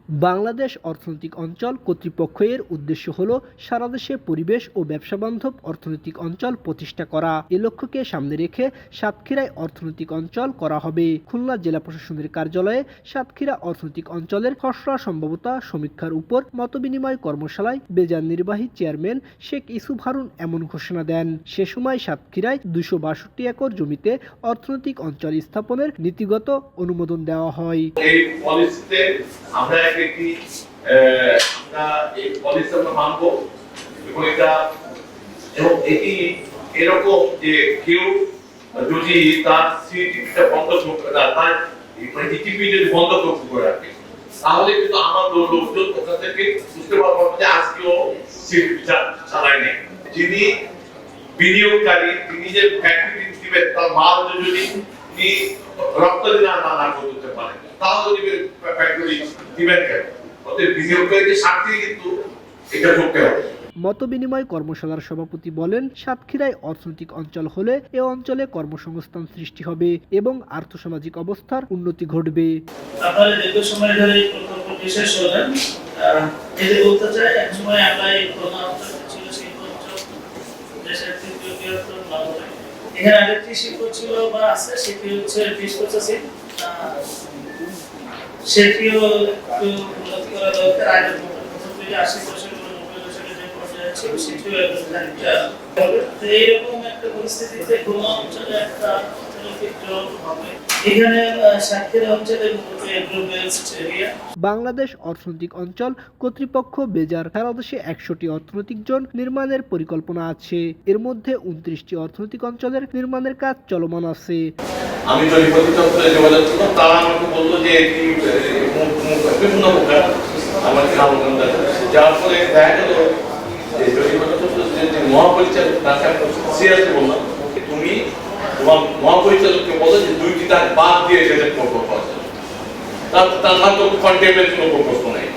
বাংলাদেশ অর্থনৈতিক অঞ্চল কর্তৃপক্ষের উদ্দেশ্য হল সারা দেশে পরিবেশ ও ব্যবসাবান্ধব অর্থনৈতিক অঞ্চল প্রতিষ্ঠা করা। এ লক্ষ্যকে সামনে রেখে সাতক্ষীরায় অর্থনৈতিক অঞ্চল করা হবে। খুলনা জেলা প্রশাসনের কার্যালয়ে সাতক্ষীরা অর্থনৈতিক অঞ্চলের খসড়া সম্ভাব্যতা সমীক্ষার উপর মতবিনিময় কর্মশালায় বেজার নির্বাহী চেয়ারম্যান শেখ ইউসুফ হারুন এমন ঘোষণা দেন। সে সময় সাতক্ষীরায় 262 একর জমিতে অর্থনৈতিক অঞ্চল স্থাপনের নীতিগত অনুমোদন দেওয়া হয়। এই পলিসিতে আমরা এই পলিসি আমরা মানবো এবং এটি এরকম যে কেউ যদি তার সিটিপিটা বন্ধ করতে তার ইটিপি যদি বন্ধ করে রাখে তাহলে কিন্তু আমার লোকজন ওখান থেকে বুঝতে পারবো যে আজকেও সিটিপিটা চালায় নেই। যিনি বিনিয়োগকারী তিনি যে ফ্যাক্টরি দিবেন তার মাল যদি রপ্তানি না করতে পারে তাহলে ফ্যাক্টরি দিবেন কেন? ওদের বিনিয়োগকারীদের স্বার্থে কিন্তু এটা করতে হবে। মতবিনিময় কর্মশালার সভাপতি বলেন, সাতক্ষীরায় অর্থনৈতিক অঞ্চল হলে এ অঞ্চলে কর্মসংস্থান সৃষ্টি হবে এবং আর্থসামাজিক অবস্থার উন্নতি ঘটবে। আপনারা দীর্ঘ সময় ধরে এই প্রকল্পটি শেষ হলেন, এই যে বলতে চাই এক সময় আমরা এই অঞ্চল ছিল শিল্প অঞ্চল, দেশের তৃতীয় বৃহত্তম নগরী। এখানে আরেকটি শিল্প ছিল বা আছে, সেটি হচ্ছে ফিশ প্রসেসিং। সেটিও একটু উন্নতি করা দরকার। আগের প্রথম থেকে 80 দশক 90 দশকে যে পর্যায়ে ছিল সেটিও খানিকটা হবে। এইরকম একটা পরিস্থিতিতে খুলনা অঞ্চলে একটা অর্থনৈতিক জোন হবে। এখানে সাতক্ষীরা অঞ্চলে মূলত এগ্রো বেসড এরিয়া। বাংলাদেশ অর্থনৈতিক অঞ্চল কর্তৃপক্ষ বেজার সারা দেশে 100টি অর্থনৈতিক জোন নির্মাণের পরিকল্পনা আছে। এর মধ্যে 29টি অর্থনৈতিক অঞ্চলের নির্মাণের কাজ চলমান আছে। আমি যদি প্রতিতন্ত্রে যোগাযোগ করলাম, তারা আমাকে বললো যে এটি বিভিন্ন প্রকার আমার খাওয়া যার ফলে দেখা গেল যে যদি মহাপরিচালক তাকে সিরিয়াসলি বললাম, তুমি তোমার মহাপরিচালককে বলো যে 2টি দাগ বাদ দিয়ে সেটা প্রকল্প আছে, তার তো কন্টেম্পের কোনো প্রকল্প নেই।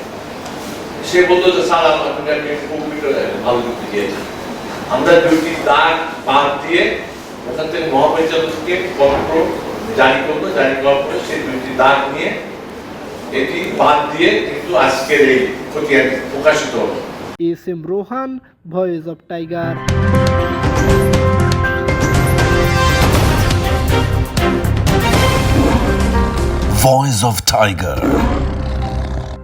সে বলতো যে স্যার আপনাকে আমি কম্পিউটারে ভালো যুক্তি দিয়েছি, আমরা 2টি দাগ বাদ দিয়ে ওখান থেকে মহাপরিচালককে পত্র জারি করবো, জারি করার পরে সেই 2টি দাগ নিয়ে এটি বাদ দিয়ে কিন্তু আজকের এই খতিয়ানটি প্রকাশিত হলো। SM. Rohan, voice of tiger. Voice of Tiger.